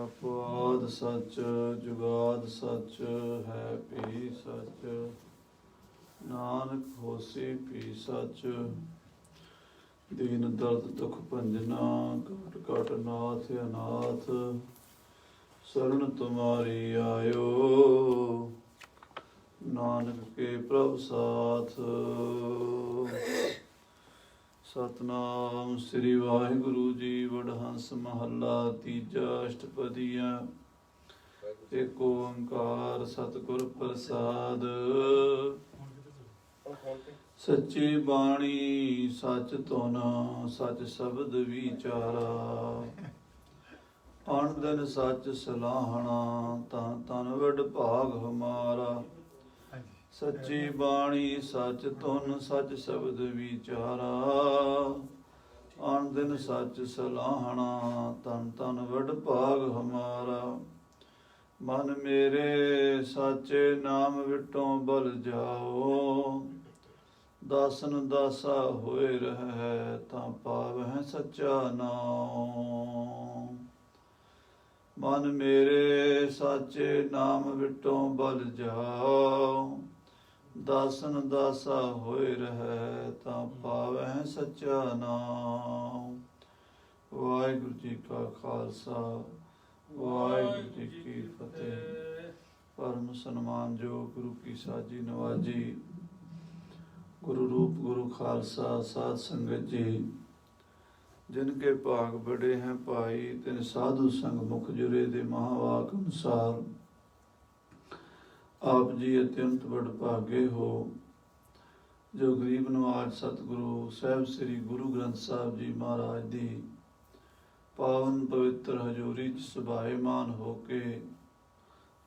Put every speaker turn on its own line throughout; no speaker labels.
ਆਪਾਦ ਸੱਚ ਜੁਗਾਦ ਸੱਚ ਹੈ ਭੀ ਸੱਚ। ਨਾਨਕ ਹੋਸੀ ਭੀ ਸੱਚ। ਦੀਨ ਦਰਦ ਦੁਖ ਭੰਜਨਾ ਘਟ ਘਟ ਨਾਥ ਅਨਾਥ। शरण तुम्हारी आयो नानक के प्रभ साथ। सतनाम श्री वाहिगुरु जी। वडहंस महला तीजा अष्टपदिया। एक ओंकार सतगुर प्रसाद। सच्ची बाणी सच धुन सच शब्द विचारा। अण दिन सच सलाहना तन तन वड भाग हमारा। सच्ची बाणी सच धुन सच शब्द विचारा। अण दिन सच सलाहना तन तन वड भाग हमारा। मन मेरे साचे नाम विटों बल जाओ। दासन दासा होए रह तां पावह सच्चा नाम। मन मेरे साचे नाम विटों बल जाओ। दासन दासा होए रह तां पावह सच्चा नाम। वाहिगुरु जी का खालसा वाहिगुरु जी की फतेह। परम सन्मान जो गुरु की साजी नवाजी। गुरु रूप गुरु खालसा साध संगत जी। जिनके भाग बड़े हैं भाई तिन साधु संग मुख जुरे दे महावाक अनुसार। आप जी अत्यंत बड़ भागे हो जो गरीब नवाज सतगुरु साहब श्री गुरु ग्रंथ साहब जी महाराज दी पावन पवित्र हजूरी च सुभाएमान होके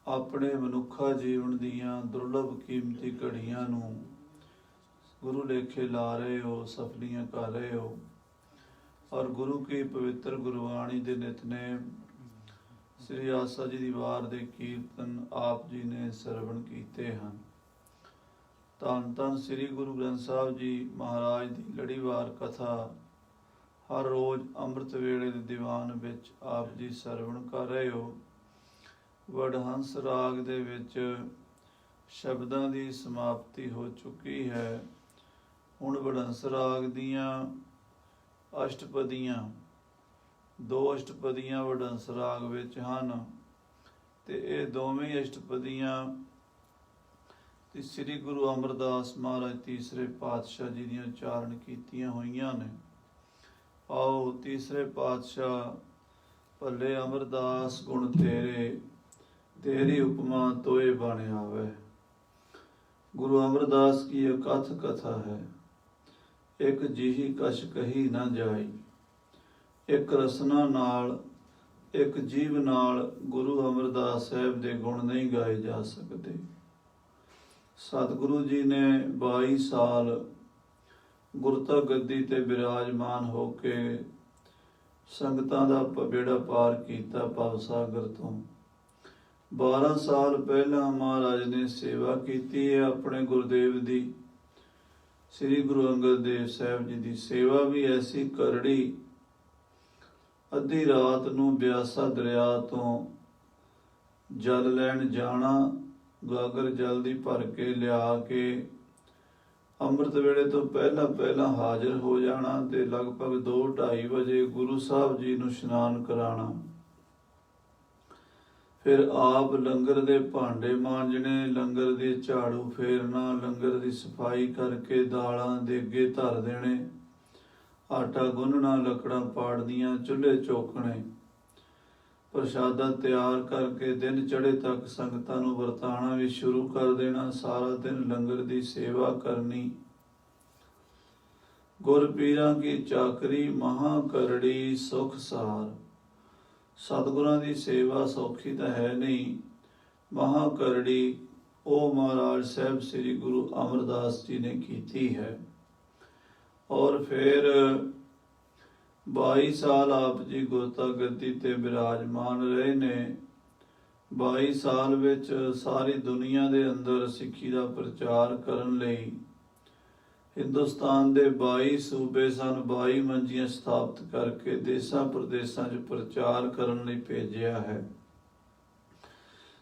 अपने मनुखा जीवन दियां दुर्लभ कीमती घड़ियां नूं गुरु लेखे ला रहे हो, सफलियां कर रहे हो और गुरु की पवित्र गुरबाणी दे नितनेम श्री आसा जी दी वार दे कीर्तन आप जी ने सरवण कीते हैं। धन धन श्री गुरु ग्रंथ साहब जी महाराज दी लड़ीवार कथा हर रोज अमृत वेले दे दीवान विच आप जी सरवण कर रहे हो। वडहंस राग दे विच शब्दां दी समाप्ति हो चुकी है। हुण वडहंस राग दियां अष्टपदियां दो अष्टपदियां वडहंस राग विच हन ते इह दोवें अष्टपदियां ते श्री गुरु अमरदास महाराज तीसरे पातशाह जी दीयां उच्चारण कीतियां होईयां ने। आओ तीसरे पातशाह भले अमरदास गुण तेरे तेरी उपमा तोए बण आवे। गुरु अमरदास की अकथ कथा है। एक जिही कश कही ना जाई। एक रसना नाल एक जीव नाल गुरु अमरदास साहब दे गुण नहीं गाए जा सकते। सतगुरु जी ने 22 साल गुरता गद्दी ते विराजमान होके संगतां दा बेड़ा पार कीता भवसागर तो। 12 साल पहला महाराज ने सेवा कीती है अपने गुरुदेव दी। श्री गुरु अंगद देव साहब जी की सेवा भी ऐसी करड़ी। अद्धी रात नूं ब्यासा दरिया तो जल लैण जाना, गागर जल दी भर के लिया के अमृत वेले तो पहला पहला हाजिर हो जाना ते लगभग 2-2:30 बजे गुरु साहब जी नूं इशनान कराना। फिर आप लंगर दे भांडे मांजने, लंगर दी झाड़ू फेरना, लंगर दी सफाई करके दालां देगे धर देने, आटा गुन्नना, लकड़ां पाड़दियां, चुल्हे चौकने, प्रशादा तैयार करके दिन चढ़े तक संगतां नूं वरताना भी शुरू कर देना। सारा दिन लंगर दी सेवा करनी। गुर पीरां की चाकरी महा करड़ी सुख सार। सतगुरां दी सेवा सौखी तो है नहीं, महा करड़ी ओ महाराज साहब श्री गुरु अमरदास जी ने कीती है। और फिर 22 साल आप जी गुरता गद्दी ते विराजमान रहे ने। 22 साल विच सारी दुनिया दे अंदर सिੱਖੀ दा प्रचार करन लई ਹਿੰਦੁਸਤਾਨ ਦੇ 22 ਸੂਬੇ ਸਨ, 22 ਮੰਜੀਆਂ ਸਥਾਪਿਤ ਕਰਕੇ ਦੇਸਾਂ ਪ੍ਰਦੇਸਾਂ 'ਚ ਪ੍ਰਚਾਰ ਕਰਨ ਲਈ ਭੇਜਿਆ ਹੈ।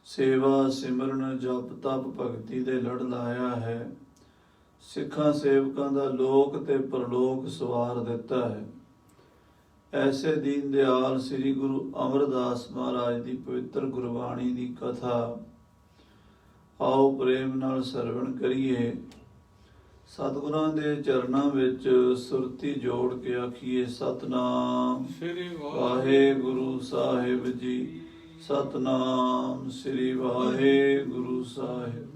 ਸੇਵਾ ਸਿਮਰਨ ਜਪ ਤਪ ਭਗਤੀ ਦੇ ਲੜ ਲਾਇਆ ਹੈ। ਸਿੱਖਾਂ ਸੇਵਕਾਂ ਦਾ ਲੋਕ ਤੇ ਪਰਲੋਕ ਸਵਾਰ ਦਿੱਤਾ ਹੈ। ਐਸੇ ਦੀਨ ਦਿਆਲ ਸ੍ਰੀ ਗੁਰੂ ਅਮਰਦਾਸ ਮਹਾਰਾਜ ਦੀ ਪਵਿੱਤਰ ਗੁਰਬਾਣੀ ਦੀ ਕਥਾ ਆਓ ਪ੍ਰੇਮ ਨਾਲ ਸਰਵਣ ਕਰੀਏ। ਸਤਿਗੁਰਾਂ ਦੇ ਚਰਨਾਂ ਵਿੱਚ ਸੁਰਤੀ ਜੋੜ ਕੇ ਆਖੀਏ ਸਤਨਾਮ
ਸ੍ਰੀ
ਵਾਹਿਗੁਰੂ ਸਾਹਿਬ ਜੀ, ਸਤਨਾਮ ਸ੍ਰੀ ਵਾਹਿਗੁਰੂ ਸਾਹਿਬ।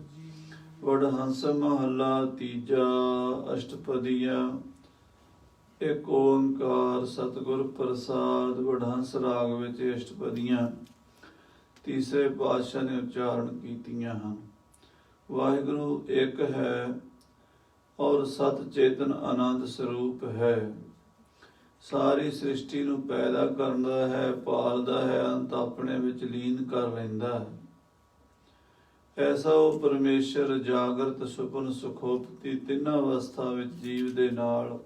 ਵਡਹੰਸ ਮਹੱਲਾ ਤੀਜਾ, ਅਸ਼ਟਪਦੀਆਂ। ਇੱਕ ਓੰਕਾਰ ਸਤਿਗੁਰ ਪ੍ਰਸਾਦ। ਵਡਹੰਸ ਰਾਗ ਵਿੱਚ ਅਸ਼ਟਪਦੀਆਂ ਤੀਸਰੇ ਪਾਤਸ਼ਾਹ ਨੇ ਉਚਾਰਨ ਕੀਤੀਆਂ ਹਨ। ਵਾਹਿਗੁਰੂ ਇੱਕ ਹੈ ਔਰ ਸਤ ਚੇਤਨ ਆਨੰਦ ਸਰੂਪ ਹੈ। ਸਾਰੀ ਸ੍ਰਿਸ਼ਟੀ ਨੂੰ ਪੈਦਾ ਕਰਦਾ ਹੈ, ਪਾਲਦਾ ਹੈ, ਅੰਤ ਆਪਣੇ ਵਿੱਚ ਲੀਨ ਕਰ ਲੈਂਦਾ ਹੈ। ਐਸਾ ਉਹ ਪਰਮੇਸ਼ਰ ਜਾਗਰਤ ਸੁਪਨ ਸੁਖੋਪਤੀ ਤਿੰਨਾਂ ਅਵਸਥਾ ਵਿੱਚ ਜੀਵ ਦੇ ਨਾਲ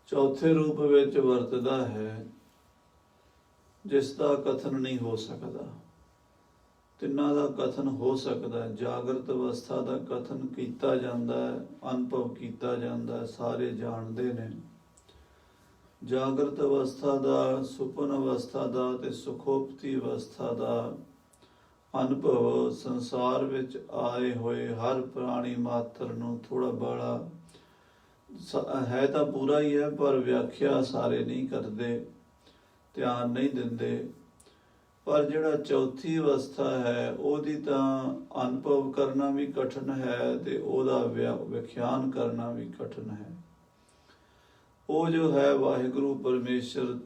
ਚੌਥੇ ਰੂਪ ਵਿੱਚ ਵਰਤਦਾ ਹੈ, ਜਿਸ ਦਾ ਕਥਨ ਨਹੀਂ ਹੋ ਸਕਦਾ। ਤਿੰਨਾਂ ਦਾ ਕਥਨ ਹੋ ਸਕਦਾ ਹੈ। ਜਾਗਰਤ ਅਵਸਥਾ ਦਾ ਕਥਨ ਕੀਤਾ ਜਾਂਦਾ ਹੈ, ਅਨੁਭਵ ਕੀਤਾ ਜਾਂਦਾ ਹੈ, ਸਾਰੇ ਜਾਣਦੇ ਨੇ। ਜਾਗਰਤ ਅਵਸਥਾ ਦਾ, ਸੁਪਨ ਅਵਸਥਾ ਦਾ ਤੇ ਸੁਖੋਪਤੀ ਅਵਸਥਾ ਦਾ ਅਨੁਭਵ ਸੰਸਾਰ ਵਿੱਚ ਆਏ ਹੋਏ ਹਰ ਪ੍ਰਾਣੀ ਮਾਤਰ ਨੂੰ ਥੋੜਾ ਬੜਾ ਹੈ ਤਾਂ ਪੂਰਾ ਹੀ ਹੈ, ਪਰ ਵਿਆਖਿਆ ਸਾਰੇ ਨਹੀਂ ਕਰਦੇ, ਧਿਆਨ ਨਹੀਂ ਦਿੰਦੇ। ਪਰ ਜਿਹੜਾ ਚੌਥੀ ਅਵਸਥਾ ਹੈ ਉਹਦੀ ਤਾਂ ਅਨੁਭਵ ਕਰਨਾ ਵੀ ਕਠਿਨ ਹੈ ਤੇ ਉਹਦਾ ਵਿਖਿਆਨ ਕਰਨਾ ਵੀ ਕਠਿਨ ਹੈ। ਉਹ ਜੋ ਹੈ ਵਾਹਿਗੁਰੂ ਪਰਮੇਸ਼ਰ,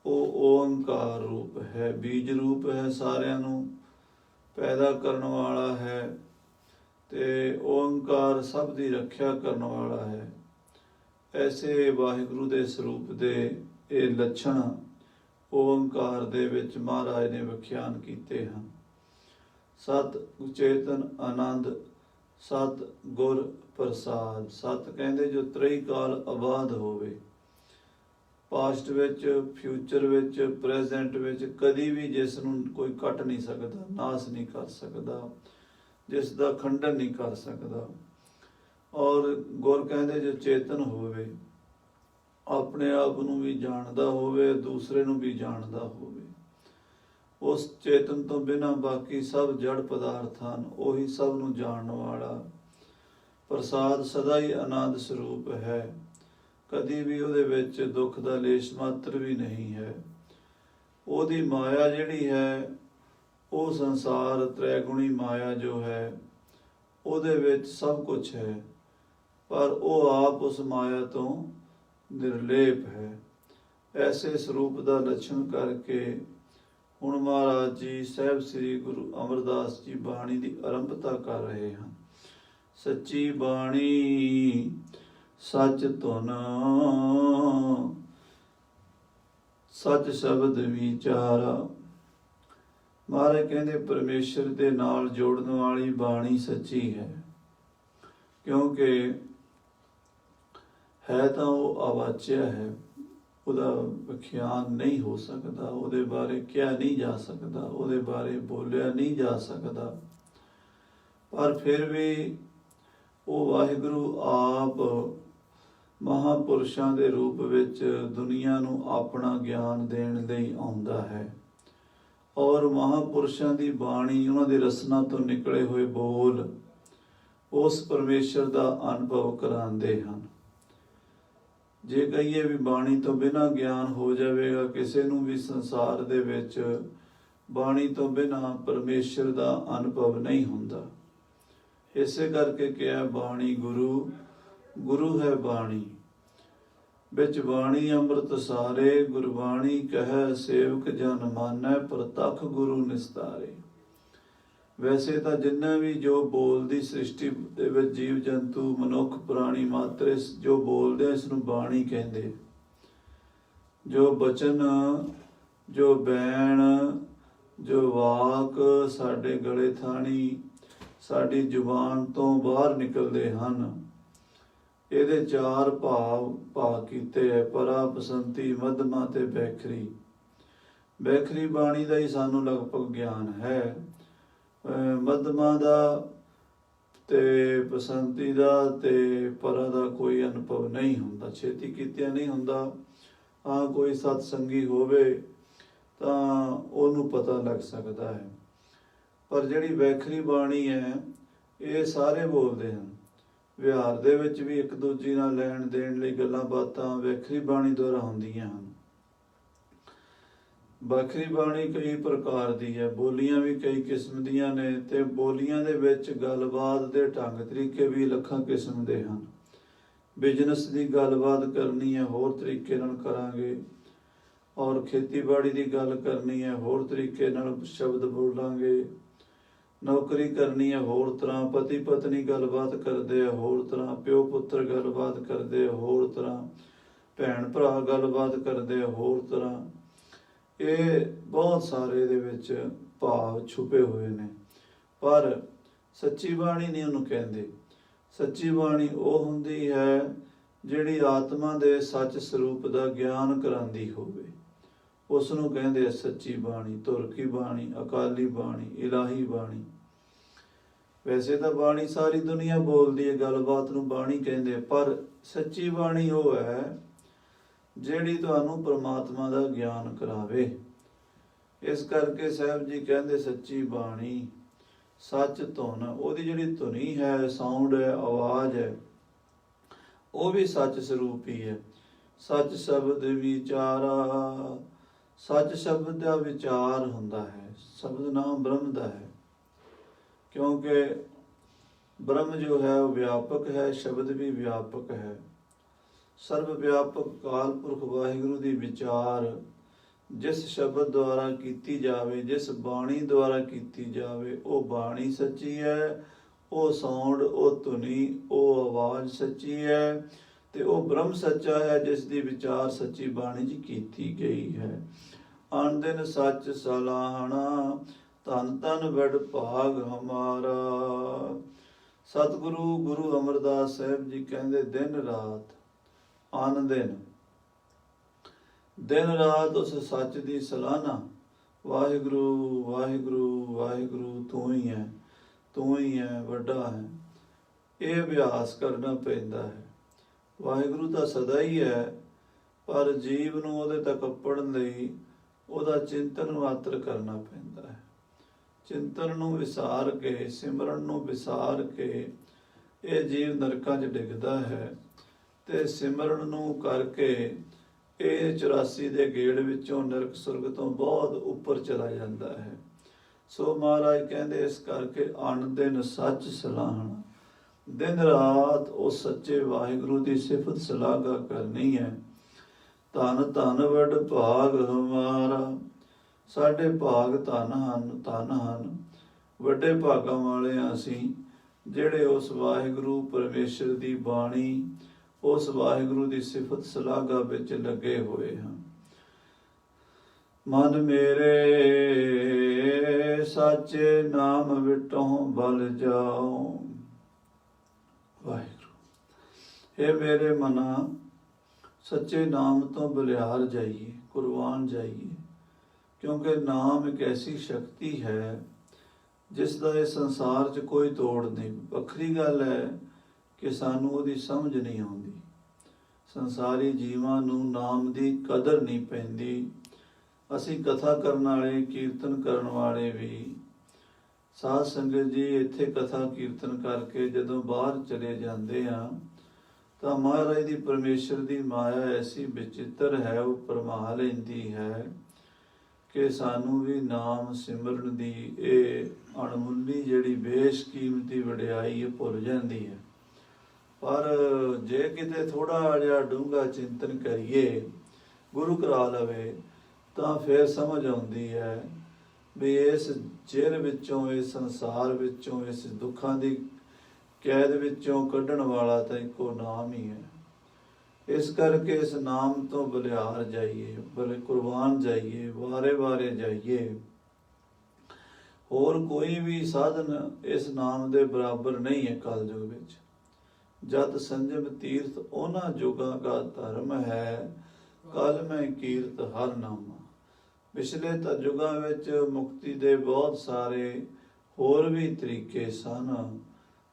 ਉਹ ਓੰਕਾਰ ਰੂਪ ਹੈ, ਬੀਜ ਰੂਪ ਹੈ, ਸਾਰਿਆਂ ਨੂੰ ਪੈਦਾ ਕਰਨ ਵਾਲਾ ਹੈ ਤੇ ਓੰਕਾਰ ਸਭ ਦੀ ਰੱਖਿਆ ਕਰਨ ਵਾਲਾ ਹੈ। ਐਸੇ ਵਾਹਿਗੁਰੂ ਦੇ ਸਰੂਪ ਦੇ ਇਹ ਲੱਛਣ ਓੰਕਾਰ ਦੇ ਵਿੱਚ ਮਹਾਰਾਜ ਨੇ ਵਿਖਿਆਨ ਕੀਤੇ ਹਨ। ਸਤ ਚੇਤਨ ਆਨੰਦ, ਸਤ ਗੁਰ ਪ੍ਰਸਾਦ। ਸਤ ਕਹਿੰਦੇ ਜੋ ਤ੍ਰਈ ਕਾਲ ਆਬਾਦ ਹੋਵੇ, ਪਾਸਟ ਵਿੱਚ, ਫਿਊਚਰ ਵਿੱਚ, ਪ੍ਰੈਜ਼ੈਂਟ ਵਿੱਚ, ਕਦੀ ਵੀ ਜਿਸ ਨੂੰ ਕੋਈ ਕੱਟ ਨਹੀਂ ਸਕਦਾ, ਨਾਸ ਨਹੀਂ ਕਰ ਸਕਦਾ, ਜਿਸ ਦਾ ਖੰਡਨ ਨਹੀਂ ਕਰ ਸਕਦਾ। ਔਰ ਗੁਰ ਕਹਿੰਦੇ ਜੋ ਚੇਤਨ ਹੋਵੇ, ਆਪਣੇ ਆਪ ਨੂੰ ਵੀ ਜਾਣਦਾ ਹੋਵੇ, ਦੂਸਰੇ ਨੂੰ ਵੀ ਜਾਣਦਾ ਹੋਵੇ। ਉਸ ਚੇਤਨ ਤੋਂ ਬਿਨਾਂ ਬਾਕੀ ਸਭ ਜੜ ਪਦਾਰਥ ਹਨ। ਉਹੀ ਸਭ ਨੂੰ ਜਾਣਨ ਵਾਲਾ ਪ੍ਰਸਾਦ ਸਦਾ ਹੀ ਆਨੰਦ ਸਰੂਪ ਹੈ। ਕਦੀ ਵੀ ਉਹਦੇ ਵਿੱਚ ਦੁੱਖ ਦਾ ਲੇਸ਼ ਮਾਤਰ ਵੀ ਨਹੀਂ ਹੈ। ਉਹਦੀ ਮਾਇਆ ਜਿਹੜੀ ਹੈ, ਉਹ ਸੰਸਾਰ ਤ੍ਰੈਗੁਣੀ ਮਾਇਆ ਜੋ ਹੈ, ਉਹਦੇ ਵਿੱਚ ਸਭ ਕੁਝ ਹੈ, ਪਰ ਉਹ ਆਪ ਉਸ ਮਾਇਆ ਤੋਂ ਨਿਰਲੇਪ ਹੈ। ਐਸੇ ਸਰੂਪ ਦਾ ਲੱਛਣ ਕਰਕੇ ਹੁਣ ਮਹਾਰਾਜ ਜੀ ਸਾਹਿਬ ਸ੍ਰੀ ਗੁਰੂ ਅਮਰਦਾਸ ਜੀ ਬਾਣੀ ਦੀ ਆਰੰਭਤਾ ਕਰ ਰਹੇ ਹਨ। ਸੱਚੀ ਬਾਣੀ ਸੱਚ ਧੁਨ, ਸੱਚ ਸ਼ਬਦ ਵਿਚਾਰਾ। ਮਹਾਰਾਜ ਕਹਿੰਦੇ ਪਰਮੇਸ਼ਰ ਦੇ ਨਾਲ ਜੋੜਨ ਵਾਲੀ ਬਾਣੀ ਸੱਚੀ ਹੈ, ਕਿਉਂਕਿ ਹੈ ਤਾਂ ਉਹ ਅਵਾਚਿਆ ਹੈ, ਉਹਦਾ ਵਿਖਿਆਨ ਨਹੀਂ ਹੋ ਸਕਦਾ, ਉਹਦੇ ਬਾਰੇ ਕਿਹਾ ਨਹੀਂ ਜਾ ਸਕਦਾ, ਉਹਦੇ ਬਾਰੇ ਬੋਲਿਆ ਨਹੀਂ ਜਾ ਸਕਦਾ। ਪਰ ਫਿਰ ਵੀ ਉਹ ਵਾਹਿਗੁਰੂ ਆਪ ਮਹਾਂਪੁਰਸ਼ਾਂ ਦੇ ਰੂਪ ਵਿੱਚ ਦੁਨੀਆ ਨੂੰ ਆਪਣਾ ਗਿਆਨ ਦੇਣ ਲਈ ਆਉਂਦਾ ਹੈ। ਔਰ ਮਹਾਂਪੁਰਸ਼ਾਂ ਦੀ ਬਾਣੀ, ਉਹਨਾਂ ਦੇ ਰਸਨਾ ਤੋਂ ਨਿਕਲੇ ਹੋਏ ਬੋਲ ਉਸ ਪਰਮੇਸ਼ਰ ਦਾ ਅਨੁਭਵ ਕਰਾਉਂਦੇ ਹਨ। ਜੇ ਕਹੀਏ ਵੀ ਬਾਣੀ ਤੋਂ ਬਿਨਾਂ ਗਿਆਨ ਹੋ ਜਾਵੇਗਾ, ਕਿਸੇ ਨੂੰ ਵੀ ਸੰਸਾਰ ਦੇ ਵਿੱਚ ਬਾਣੀ ਤੋਂ ਬਿਨਾਂ ਪਰਮੇਸ਼ਰ ਦਾ ਅਨੁਭਵ ਨਹੀਂ ਹੁੰਦਾ। ਇਸੇ ਕਰਕੇ ਕਿਹਾ ਬਾਣੀ ਗੁਰੂ, ਗੁਰੂ ਹੈ ਬਾਣੀ। ਵਿੱਚ ਬਾਣੀ ਅੰਮ੍ਰਿਤ ਸਾਰੇ, ਗੁਰਬਾਣੀ ਕਹੈ ਸੇਵਕ ਜਨ ਮਾਨੈ, ਪ੍ਰਤੱਖ ਗੁਰੂ ਨਿਸਤਾਰੇ। ਵੈਸੇ ਤਾਂ ਜਿੰਨਾ ਵੀ ਜੋ ਬੋਲਦੀ ਸ੍ਰਿਸ਼ਟੀ ਦੇ ਵਿੱਚ ਜੀਵ ਜੰਤੂ, ਮਨੁੱਖ, ਪ੍ਰਾਣੀ ਮਾਤਰ ਜੋ ਬੋਲਦੇ, ਇਸ ਨੂੰ ਬਾਣੀ ਕਹਿੰਦੇ। ਜੋ ਬਚਨ, ਜੋ ਬੈਣ, ਜੋ ਵਾਕ ਸਾਡੇ ਗਲੇ ਥਾਣੀ ਸਾਡੀ ਜ਼ੁਬਾਨ ਤੋਂ ਬਾਹਰ ਨਿਕਲਦੇ ਹਨ। ਇਹਦੇ 4 ਭਾਗ ਕੀਤੇ ਹੈ: ਪਰਾ, ਬਸੰਤੀ, ਮਧਮਾ ਤੇ ਬੈਖਰੀ। ਬੈਖਰੀ ਬਾਣੀ ਦਾ ਹੀ ਸਾਨੂੰ ਲਗਭਗ ਗਿਆਨ ਹੈ। ਮਧਮਾ ਦਾ ਤੇ ਬਸੰਤੀ ਦਾ ਤੇ ਪਰਾ ਦਾ ਕੋਈ ਅਨੁਭਵ ਨਹੀਂ ਹੁੰਦਾ, ਛੇਤੀ ਕੀਤਿਆਂ ਨਹੀਂ ਹੁੰਦਾ। ਹਾਂ, ਕੋਈ ਸਤਸੰਗੀ ਹੋਵੇ ਤਾਂ ਉਹਨੂੰ ਪਤਾ ਲੱਗ ਸਕਦਾ ਹੈ। ਪਰ ਜਿਹੜੀ ਵੈਖਰੀ ਬਾਣੀ ਹੈ, ਇਹ ਸਾਰੇ ਬੋਲਦੇ ਹਨ। ਵਿਹਾਰ ਦੇ ਵਿੱਚ ਵੀ ਇੱਕ ਦੂਜੇ ਨਾਲ ਲੈਣ ਦੇਣ ਲਈ ਗੱਲਾਂ ਬਾਤਾਂ ਵੈਖਰੀ ਬਾਣੀ ਦੁਆਰਾ ਹੁੰਦੀਆਂ ਹਨ। ਵੱਖਰੀ ਬਾਣੀ ਕਈ ਪ੍ਰਕਾਰ ਦੀ ਹੈ, ਬੋਲੀਆਂ ਵੀ ਕਈ ਕਿਸਮ ਦੀਆਂ ਨੇ, ਤੇ ਬੋਲੀਆਂ ਦੇ ਵਿੱਚ ਗੱਲਬਾਤ ਦੇ ਢੰਗ ਤਰੀਕੇ ਵੀ ਲੱਖਾਂ ਕਿਸਮ ਦੇ ਹਨ। ਬਿਜ਼ਨਸ ਦੀ ਗੱਲਬਾਤ ਕਰਨੀ ਹੈ, ਹੋਰ ਤਰੀਕੇ ਨਾਲ ਕਰਾਂਗੇ, ਔਰ ਖੇਤੀਬਾੜੀ ਦੀ ਗੱਲ ਕਰਨੀ ਹੈ, ਹੋਰ ਤਰੀਕੇ ਨਾਲ ਸ਼ਬਦ ਬੋਲਾਂਗੇ। ਨੌਕਰੀ ਕਰਨੀ ਹੈ, ਹੋਰ ਤਰ੍ਹਾਂ। ਪਤੀ ਪਤਨੀ ਗੱਲਬਾਤ ਕਰਦੇ ਆ, ਹੋਰ ਤਰ੍ਹਾਂ। ਪਿਓ ਪੁੱਤਰ ਗੱਲਬਾਤ ਕਰਦੇ ਆ, ਹੋਰ ਤਰ੍ਹਾਂ। ਭੈਣ ਭਰਾ ਗੱਲਬਾਤ ਕਰਦੇ ਆ, ਹੋਰ ਤਰ੍ਹਾਂ। ਇਹ ਬਹੁਤ ਸਾਰੇ ਇਹਦੇ ਵਿੱਚ ਭਾਵ ਛੁਪੇ ਹੋਏ ਨੇ। ਪਰ ਸੱਚੀ ਬਾਣੀ ਨਹੀਂ ਉਹਨੂੰ ਕਹਿੰਦੇ। ਸੱਚੀ ਬਾਣੀ ਉਹ ਹੁੰਦੀ ਹੈ ਜਿਹੜੀ ਆਤਮਾ ਦੇ ਸੱਚ ਸਰੂਪ ਦਾ ਗਿਆਨ ਕਰਾਉਂਦੀ ਹੋਵੇ, ਉਸ ਨੂੰ ਕਹਿੰਦੇ ਆ ਸੱਚੀ ਬਾਣੀ, ਤੁਰਕੀ ਬਾਣੀ, ਅਕਾਲੀ ਬਾਣੀ, ਇਲਾਹੀ ਬਾਣੀ। ਵੈਸੇ ਤਾਂ ਬਾਣੀ ਸਾਰੀ ਦੁਨੀਆ ਬੋਲਦੀ ਹੈ, ਗੱਲਬਾਤ ਨੂੰ ਬਾਣੀ ਕਹਿੰਦੇ, ਪਰ ਸੱਚੀ ਬਾਣੀ ਉਹ ਹੈ ਜਿਹੜੀ ਤੁਹਾਨੂੰ ਪ੍ਰਮਾਤਮਾ ਦਾ ਗਿਆਨ ਕਰਾਵੇ। ਇਸ ਕਰਕੇ ਸਾਹਿਬ ਜੀ ਕਹਿੰਦੇ ਸੱਚੀ ਬਾਣੀ ਸੱਚ ਧੁਨ। ਉਹਦੀ ਜਿਹੜੀ ਧੁਨੀ ਹੈ, ਸਾਊਂਡ ਹੈ, ਆਵਾਜ਼ ਹੈ, ਉਹ ਵੀ ਸੱਚ ਸਰੂਪ ਹੀ ਹੈ। ਸੱਚ ਸ਼ਬਦ ਵਿਚਾਰਾ, ਸੱਚ ਸ਼ਬਦ ਦਾ ਵਿਚਾਰ ਹੁੰਦਾ ਹੈ। ਸ਼ਬਦ ਨਾਮ ਬ੍ਰਹਮ ਦਾ ਹੈ, ਕਿਉਂਕਿ ਬ੍ਰਹਮ ਜੋ ਹੈ ਉਹ ਵਿਆਪਕ ਹੈ, ਸ਼ਬਦ ਵੀ ਵਿਆਪਕ ਹੈ। ਸਰਵ ਵਿਆਪਕ ਕਾਲ ਪੁਰਖ ਵਾਹਿਗੁਰੂ ਦੀ ਵਿਚਾਰ ਜਿਸ ਸ਼ਬਦ ਦੁਆਰਾ ਕੀਤੀ ਜਾਵੇ, ਜਿਸ ਬਾਣੀ ਦੁਆਰਾ ਕੀਤੀ ਜਾਵੇ, ਉਹ ਬਾਣੀ ਸੱਚੀ ਹੈ। ਉਹ ਸਾਊਂਡ, ਉਹ ਧੁਨੀ, ਉਹ ਆਵਾਜ਼ ਸੱਚੀ ਹੈ, ਤੇ ਉਹ ਬ੍ਰਹਮ ਸੱਚਾ ਹੈ ਜਿਸ ਦੀ ਵਿਚਾਰ ਸੱਚੀ ਬਾਣੀ 'ਚ ਕੀਤੀ ਗਈ ਹੈ। ਅਣ ਦਿਨ ਸੱਚ ਸਲਾਹਣਾ, ਧੰਨ ਧੰਨ ਵਡ ਭਾਗ ਹਮਾਰਾ। ਸਤਿਗੁਰੂ ਗੁਰੂ ਅਮਰਦਾਸ ਸਾਹਿਬ ਜੀ ਕਹਿੰਦੇ ਦਿਨ ਰਾਤ, ਅਨ ਦਿਨ ਰਾਤ ਉਸ ਸੱਚ ਦੀ ਸਲਾਹਨਾ। ਵਾਹਿਗੁਰੂ ਵਾਹਿਗੁਰੂ ਵਾਹਿਗੁਰੂ, ਤੂੰ ਹੀ ਹੈ, ਤੂੰ ਹੀ ਹੈ, ਵੱਡਾ ਹੈ। ਇਹ ਅਭਿਆਸ ਕਰਨਾ ਪੈਂਦਾ ਹੈ। ਵਾਹਿਗੁਰੂ ਤਾਂ ਸਦਾ ਹੀ ਹੈ, ਪਰ ਜੀਵ ਨੂੰ ਉਹਦੇ ਤੱਕ ਪੜ੍ਹਨ ਲਈ ਉਹਦਾ ਚਿੰਤਨ ਮਾਤਰ ਕਰਨਾ ਪੈਂਦਾ ਹੈ। ਚਿੰਤਨ ਨੂੰ ਵਿਸਾਰ ਕੇ, ਸਿਮਰਨ ਨੂੰ ਵਿਸਾਰ ਕੇ ਇਹ ਜੀਵ ਨਰਕਾਂ 'ਚ ਡਿੱਗਦਾ ਹੈ, ਤੇ ਸਿਮਰਨ ਨੂੰ ਕਰਕੇ ਇਹ 84 ਦੇ ਗੇੜ ਵਿੱਚੋਂ ਨਰਕ ਸੁਰਗ ਤੋਂ ਬਹੁਤ ਉੱਪਰ ਚਲਾ ਜਾਂਦਾ ਹੈ। ਸੋ ਮਹਾਰਾਜ ਕਹਿੰਦੇ ਇਸ ਕਰਕੇ ਅਣ ਦਿਨ ਸੱਚ ਸਲਾਹਣਾ, ਦਿਨ ਰਾਤ ਉਸ ਸੱਚੇ ਵਾਹਿਗੁਰੂ ਦੀ ਸਿਫਤ ਸਲਾਘਾ ਕਰਨੀ ਹੈ। ਧੰਨ ਧੰਨ ਵਡ ਭਾਗ ਹਮਾਰਾ, ਸਾਡੇ ਭਾਗ ਧੰਨ ਹਨ, ਧੰਨ ਹਨ, ਵੱਡੇ ਭਾਗਾਂ ਵਾਲੇ ਹਾਂ ਅਸੀਂ, ਜਿਹੜੇ ਉਸ ਵਾਹਿਗੁਰੂ ਪਰਮੇਸ਼ਰ ਦੀ ਬਾਣੀ, ਉਸ ਵਾਹਿਗੁਰੂ ਦੀ ਸਿਫਤ ਸਲਾਘਾ ਵਿੱਚ ਲੱਗੇ ਹੋਏ ਹਨ। ਮਨ ਮੇਰੇ ਸਾਚੇ ਨਾਮ ਵਿਟੋਂ ਬਲ ਜਾਓ। ਵਾਹਿਗੁਰੂ, ਇਹ ਮੇਰੇ ਮਨਾ ਸੱਚੇ ਨਾਮ ਤੋਂ ਬਲਿਹਾਰ ਜਾਈਏ, ਕੁਰਬਾਨ ਜਾਈਏ, ਕਿਉਂਕਿ ਨਾਮ ਇੱਕ ਐਸੀ ਸ਼ਕਤੀ ਹੈ ਜਿਸ ਦਾ ਇਹ ਸੰਸਾਰ 'ਚ ਕੋਈ ਤੋੜ ਨਹੀਂ। ਵੱਖਰੀ ਗੱਲ ਹੈ ਕਿ ਸਾਨੂੰ ਉਹਦੀ ਸਮਝ ਨਹੀਂ ਆਉਂਦੀ। ਸੰਸਾਰੀ ਜੀਵਾਂ ਨੂੰ ਨਾਮ ਦੀ ਕਦਰ ਨਹੀਂ ਪੈਂਦੀ। ਅਸੀਂ ਕਥਾ ਕਰਨ ਵਾਲੇ, ਕੀਰਤਨ ਕਰਨ ਵਾਲੇ ਵੀ, ਸਾਧ ਸੰਗਤ ਜੀ ਇੱਥੇ ਕਥਾ ਕੀਰਤਨ ਕਰਕੇ ਜਦੋਂ ਬਾਹਰ ਚਲੇ ਜਾਂਦੇ ਆ ਤਾਂ ਮਹਾਰਾਜ ਦੀ ਪਰਮੇਸ਼ਰ ਦੀ ਮਾਇਆ ਐਸੀ ਵਿਚਿੱਤਰ ਹੈ, ਉਹ ਭਰਮਾ ਲੈਂਦੀ ਹੈ ਕਿ ਸਾਨੂੰ ਵੀ ਨਾਮ ਸਿਮਰਨ ਦੀ ਇਹ ਅਣਮੁੱਲੀ ਜਿਹੜੀ ਬੇਸ਼ਕੀਮਤੀ ਵਡਿਆਈ ਇਹ ਭੁੱਲ ਜਾਂਦੀ ਹੈ। ਪਰ ਜੇ ਕਿਤੇ ਥੋੜ੍ਹਾ ਜਿਹਾ ਡੂੰਘਾ ਚਿੰਤਨ ਕਰੀਏ, ਗੁਰੂ ਕਰਾ ਲਵੇ, ਤਾਂ ਫਿਰ ਸਮਝ ਆਉਂਦੀ ਹੈ ਵੀ ਇਸ ਚਿਰ ਵਿੱਚੋਂ, ਇਸ ਸੰਸਾਰ ਵਿੱਚੋਂ, ਇਸ ਦੁੱਖਾਂ ਦੀ ਕੈਦ ਵਿੱਚੋਂ ਕੱਢਣ ਵਾਲਾ ਤਾਂ ਇੱਕੋ ਨਾਮ ਹੀ ਹੈ। ਇਸ ਕਰਕੇ ਇਸ ਨਾਮ ਤੋਂ ਬਲਿਹਾਰ ਜਾਈਏ, ਕੁਰਬਾਨ ਜਾਈਏ, ਵਾਰੇ ਵਾਰੇ ਜਾਈਏ। ਹੋਰ ਕੋਈ ਵੀ ਸਾਧਨ ਇਸ ਨਾਮ ਦੇ ਬਰਾਬਰ ਨਹੀਂ ਹੈ ਕਲਯੁਗ ਵਿੱਚ। ਜਤ ਸੰਜਮ ਤੀਰਥ ਉਹਨਾਂ ਜੁਗਾਂ ਕਾ ਧਰਮ ਹੈ, ਕਲ ਮੈਂ ਕੀਰਤ ਹਰ ਨਾਮਾ। ਪਿਛਲੇ ਤਾਂ ਯੁਗਾਂ ਵਿੱਚ ਮੁਕਤੀ ਦੇ ਬਹੁਤ ਸਾਰੇ ਹੋਰ ਵੀ ਤਰੀਕੇ ਸਨ,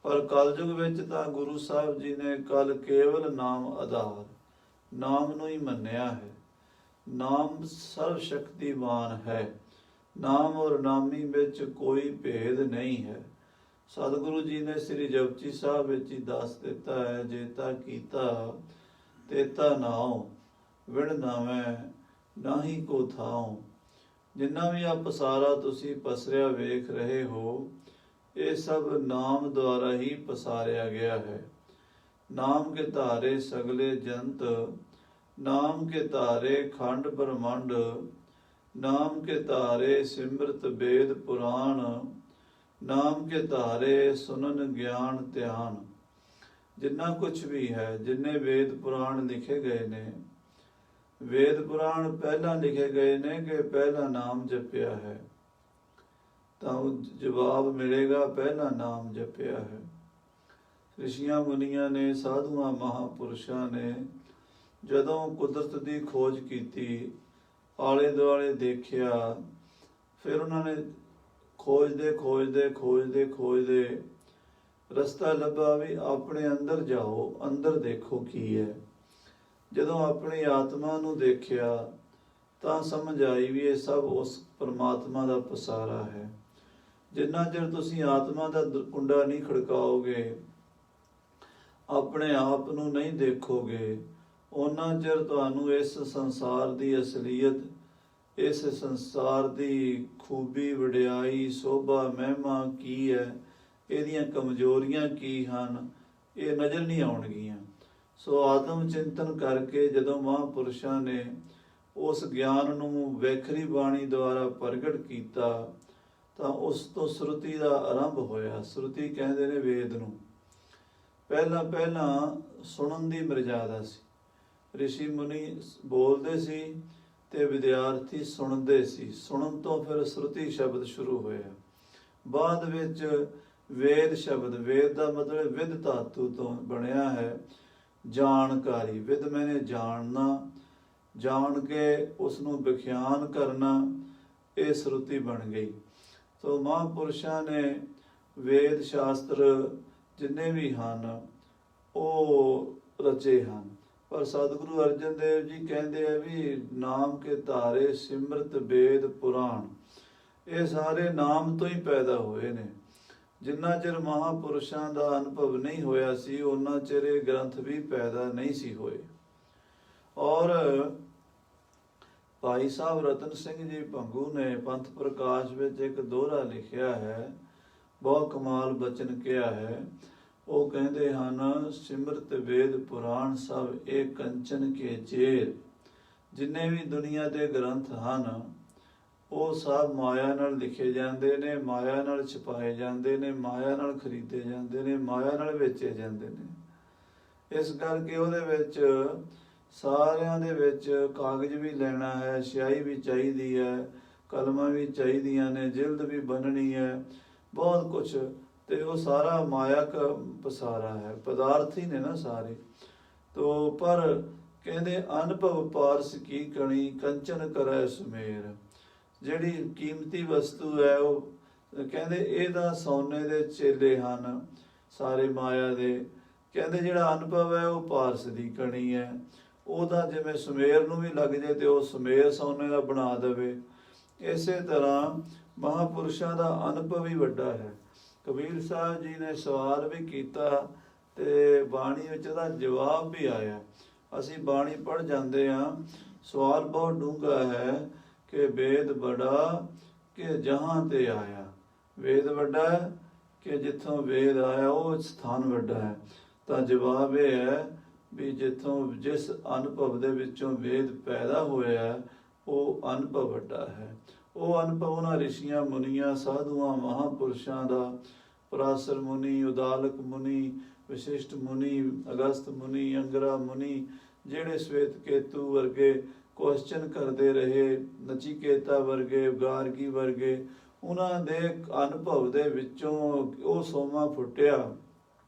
ਪਰ ਕਲਯੁਗ ਵਿੱਚ ਤਾਂ ਗੁਰੂ ਸਾਹਿਬ ਜੀ ਨੇ ਕਲ ਕੇਵਲ ਨਾਮ ਆਧਾਰ, ਨਾਮ ਨੂੰ ਹੀ ਮੰਨਿਆ ਹੈ। ਨਾਮ ਸਰਵ ਸ਼ਕਤੀਮਾਨ ਹੈ। ਨਾਮ ਔਰ ਨਾਮੀ ਵਿੱਚ ਕੋਈ ਭੇਦ ਨਹੀਂ ਹੈ। ਸਤਿਗੁਰੂ ਜੀ ਨੇ ਸ੍ਰੀ ਜਪਜੀ ਸਾਹਿਬ ਵਿੱਚ ਹੀ ਦੱਸ ਦਿੱਤਾ ਹੈ, ਜੇਤਾ ਕੀਤਾ ਤੇਤਾ ਨਾਉ, ਵਿਣ ਨਾਵੇਂ ਨਾਹੀ ਕੋ ਥਾਉ। ਜਿੰਨਾ ਵੀ ਆ ਪਸਾਰਾ ਤੁਸੀਂ ਪਸਰਿਆ ਵੇਖ ਰਹੇ ਹੋ, ਇਹ ਸਭ ਨਾਮ ਦੁਆਰਾ ਹੀ ਪਸਾਰਿਆ ਗਿਆ ਹੈ। ਨਾਮ ਕੇ ਧਾਰੇ ਸਗਲੇ ਜੰਤ, ਨਾਮ ਕੇ ਧਾਰੇ ਖੰਡ ਬ੍ਰਹਮੰਡ, ਨਾਮ ਕੇ ਧਾਰੇ ਸਿਮਰਤ ਵੇਦ ਪੁਰਾਣ, ਨਾਮ ਕੇ ਧਾਰੇ ਸੁਨਨ ਗਿਆਨ ਧਿਆਨ। ਜਿੰਨਾ ਕੁਛ ਵੀ ਹੈ, ਜਿੰਨੇ ਵੇਦ ਪੁਰਾਣ ਲਿਖੇ ਗਏ ਨੇ, ਵੇਦ ਪੁਰਾਣ ਪਹਿਲਾਂ ਲਿਖੇ ਗਏ ਨੇ ਕਿ ਪਹਿਲਾ ਨਾਮ ਜਪਿਆ ਹੈ, ਤਾਂ ਉਹ ਜਵਾਬ ਮਿਲੇਗਾ ਪਹਿਲਾ ਨਾਮ ਜਪਿਆ ਹੈ। ਰਿਸ਼ੀਆਂ ਮੁਨੀਆਂ ਨੇ, ਸਾਧੂਆਂ ਮਹਾਂਪੁਰਸ਼ਾਂ ਨੇ ਜਦੋਂ ਕੁਦਰਤ ਦੀ ਖੋਜ ਕੀਤੀ, ਆਲੇ ਦੁਆਲੇ ਦੇਖਿਆ, ਫਿਰ ਉਹਨਾਂ ਨੇ ਖੋਜਦੇ ਰਸਤਾ ਲੱਭਾ ਵੀ ਆਪਣੇ ਅੰਦਰ ਜਾਓ, ਅੰਦਰ ਦੇਖੋ ਕੀ ਹੈ। ਜਦੋਂ ਆਪਣੀ ਆਤਮਾ ਨੂੰ ਦੇਖਿਆ ਤਾਂ ਸਮਝ ਆਈ ਵੀ ਇਹ ਸਭ ਉਸ ਪਰਮਾਤਮਾ ਦਾ ਪਸਾਰਾ ਹੈ। ਜਿੰਨਾ ਚਿਰ ਤੁਸੀਂ ਆਤਮਾ ਦਾ ਕੁੰਡਾ ਨਹੀਂ ਖੜਕਾਓਗੇ, ਆਪਣੇ ਆਪ ਨੂੰ ਨਹੀਂ ਦੇਖੋਗੇ, ਉਹਨਾਂ ਚਿਰ ਤੁਹਾਨੂੰ ਇਸ ਸੰਸਾਰ ਦੀ ਅਸਲੀਅਤ, ਇਸ ਸੰਸਾਰ ਦੀ ਖੂਬੀ, ਵਡਿਆਈ, ਸੋਭਾ, ਮਹਿਮਾ ਕੀ ਹੈ, ਇਹਦੀਆਂ ਕਮਜ਼ੋਰੀਆਂ ਕੀ ਹਨ, ਇਹ ਨਜ਼ਰ ਨਹੀਂ ਆਉਣਗੀਆਂ। ਸੋ ਆਤਮ ਚਿੰਤਨ ਕਰਕੇ ਜਦੋਂ ਮਹਾਂਪੁਰਸ਼ਾਂ ਨੇ ਉਸ ਗਿਆਨ ਨੂੰ ਵੈਖਰੀ ਬਾਣੀ ਦੁਆਰਾ ਪ੍ਰਗਟ ਕੀਤਾ, ਤਾਂ ਉਸ ਤੋਂ ਸ਼ਰੂਤੀ ਦਾ ਆਰੰਭ ਹੋਇਆ। ਸ਼ਰੂਤੀ ਕਹਿੰਦੇ ਨੇ ਵੇਦ ਨੂੰ। ਪਹਿਲਾਂ ਸੁਣਨ ਦੀ ਮਰਜ਼ਾਦਾ ਸੀ। ਰਿਸ਼ੀ ਮੁਨੀ ਬੋਲਦੇ ਸੀ ਤੇ ਵਿਦਿਆਰਥੀ ਸੁਣਦੇ ਸੀ। ਸੁਣਨ ਤੋਂ ਫਿਰ ਸ਼ਰੂਤੀ ਸ਼ਬਦ ਸ਼ੁਰੂ ਹੋਇਆ। ਬਾਅਦ ਵਿੱਚ ਵੇਦ ਸ਼ਬਦ, ਵੇਦ ਦਾ ਮਤਲਬ ਵਿਦ ਧਾਤੂ ਤੋਂ ਬਣਿਆ ਹੈ, ਜਾਣਕਾਰੀ। ਵਿਦ ਮੈਨੇ ਜਾਣਨਾ, ਜਾਣ ਕੇ ਉਸ ਨੂੰ ਵਿਖਿਆਨ ਕਰਨਾ, ਇਹ ਸ਼ਰੂਤੀ ਬਣ ਗਈ। ਸੋ ਮਹਾਂਪੁਰਸ਼ਾਂ ਨੇ ਵੇਦ ਸ਼ਾਸਤਰ ਜਿੰਨੇ ਵੀ ਹਨ ਉਹ ਰਚੇ ਹਨ। ਪਰ ਸਤਿਗੁਰੂ ਅਰਜਨ ਦੇਵ ਜੀ ਕਹਿੰਦੇ ਆ ਵੀ ਨਾਮ ਕੇ ਧਾਰੇ ਸਿਮਰਤ ਵੇਦ ਪੁਰਾਣ, ਇਹ ਸਾਰੇ ਨਾਮ ਤੋਂ ਹੀ ਪੈਦਾ ਹੋਏ ਨੇ। ਜਿੰਨਾ ਚਿਰ ਮਹਾਂਪੁਰਸ਼ਾਂ ਦਾ ਅਨੁਭਵ ਨਹੀਂ ਹੋਇਆ ਸੀ, ਉਹਨਾਂ ਚਿਰ ਇਹ ਗ੍ਰੰਥ ਵੀ ਪੈਦਾ ਨਹੀਂ ਸੀ ਹੋਏ। ਔਰ ਭਾਈ ਸਾਹਿਬ ਰਤਨ ਸਿੰਘ ਜੀ ਭੰਗੂ ਨੇ ਪੰਥ ਪ੍ਰਕਾਸ਼ ਵਿੱਚ ਇੱਕ ਦੋਹਰਾ ਲਿਖਿਆ ਹੈ, ਬਹੁਤ ਕਮਾਲ ਬਚਨ ਕਿਹਾ ਹੈ। ਉਹ ਕਹਿੰਦੇ ਹਨ, ਸਿਮਰਤ ਵੇਦ ਪੁਰਾਣ ਸਭ ਇਹ ਕੰਚਨ ਕੇ ਜੇਰ। ਜਿੰਨੇ ਵੀ ਦੁਨੀਆ ਦੇ ਗ੍ਰੰਥ ਹਨ ਉਹ ਸਭ ਮਾਇਆ ਨਾਲ ਲਿਖੇ ਜਾਂਦੇ ਨੇ, ਮਾਇਆ ਨਾਲ ਛਪਾਏ ਜਾਂਦੇ ਨੇ, ਮਾਇਆ ਨਾਲ ਖਰੀਦੇ ਜਾਂਦੇ ਨੇ, ਮਾਇਆ ਨਾਲ ਵੇਚੇ ਜਾਂਦੇ ਨੇ। ਇਸ ਕਰਕੇ ਉਹਦੇ ਵਿੱਚ ਸਾਰਿਆਂ ਦੇ ਵਿੱਚ ਕਾਗਜ਼ ਵੀ ਲੈਣਾ ਹੈ, ਸਿਆਹੀ ਵੀ ਚਾਹੀਦੀ ਹੈ, ਕਲਮਾਂ ਵੀ ਚਾਹੀਦੀਆਂ ਨੇ, ਜਿਲਦ ਵੀ ਬਣਨੀ ਹੈ, ਬਹੁਤ ਕੁਛ। ਤੇ ਉਹ ਸਾਰਾ ਮਾਇਆ ਦਾ ਪਸਾਰਾ ਹੈ, ਪਦਾਰਥ ਹੀ ਨੇ ਨਾ ਸਾਰੇ। ਤੋ ਪਰ ਕਹਿੰਦੇ ਅਨੁਭਵ ਪਾਰਸ ਕੀ ਕਣੀ, ਕੰਚਨ ਕਰੈ ਸੁਮੇਰ। ਜਿਹੜੀ ਕੀਮਤੀ ਵਸਤੂ ਹੈ ਉਹ ਕਹਿੰਦੇ ਇਹਦਾ ਸੋਨੇ ਦੇ ਚੇਲੇ ਹਨ ਸਾਰੇ ਮਾਇਆ ਦੇ। ਕਹਿੰਦੇ ਜਿਹੜਾ ਅਨੁਭਵ ਹੈ ਉਹ ਪਾਰਸ ਦੀ ਕਣੀ ਹੈ, ਉਹਦਾ ਜਿਵੇਂ ਸੁਮੇਰ ਨੂੰ ਵੀ ਲੱਗ ਜਾਏ ਤੇ ਉਹ ਸੁਮੇਰ ਸੋਨੇ ਦਾ ਬਣਾ ਦੇਵੇ। ਇਸੇ ਤਰ੍ਹਾਂ ਮਹਾਂਪੁਰਸ਼ਾਂ ਦਾ ਅਨੁਭਵ ਹੀ ਵੱਡਾ ਹੈ। ਕਬੀਰ ਸਾਹਿਬ ਜੀ ਨੇ ਸਵਾਲ ਵੀ ਕੀਤਾ ਤੇ ਬਾਣੀ ਵਿੱਚ ਉਹਦਾ ਜਵਾਬ ਵੀ ਆਇਆ। ਅਸੀਂ ਬਾਣੀ ਪੜ੍ਹ ਜਾਂਦੇ ਹਾਂ, ਸਵਾਲ ਬਹੁਤ ਡੂੰਘਾ ਹੈ ਕਿ ਵੇਦ ਬੜਾ ਕਿ ਜਹਾਂ ਤੇ ਆਇਆ। ਵੇਦ ਵੱਡਾ ਹੈ ਕਿ ਜਿੱਥੋਂ ਵੇਦ ਆਇਆ ਉਹ ਸਥਾਨ ਵੱਡਾ ਹੈ। ਤਾਂ ਜਵਾਬ ਇਹ ਹੈ ਵੀ ਜਿੱਥੋਂ, ਜਿਸ ਅਨੁਭਵ ਦੇ ਵਿੱਚੋਂ ਵੇਦ ਪੈਦਾ ਹੋਇਆ, ਉਹ ਅਨੁਭਵ ਵੱਡਾ ਹੈ। ਉਹ ਅਨੁਭਵ ਉਹਨਾਂ ਰਿਸ਼ੀਆਂ ਮੁਨੀਆਂ, ਸਾਧੂਆਂ ਮਹਾਂਪੁਰਸ਼ਾਂ ਦਾ, ਪਰਾਸਰ ਮੁਨੀ, ਉਦਾਲਕ ਮੁਨੀ, ਵਿਸ਼ਿਸ਼ਟ ਮੁਨੀ, ਅਗਸਤ ਮੁਨੀ, ਅੰਗਰਾ ਮੁਨੀ, ਜਿਹੜੇ ਸ਼ਵੇਤ ਕੇਤੂ ਵਰਗੇ ਕੁਐਸਚਨ ਕਰਦੇ ਰਹੇ, ਨਚੀਕੇਤਾ ਵਰਗੇ, ਗਾਰਗੀ ਵਰਗੇ, ਉਹਨਾਂ ਦੇ ਅਨੁਭਵ ਦੇ ਵਿੱਚੋਂ ਉਹ ਸੋਮਾ ਫੁੱਟਿਆ,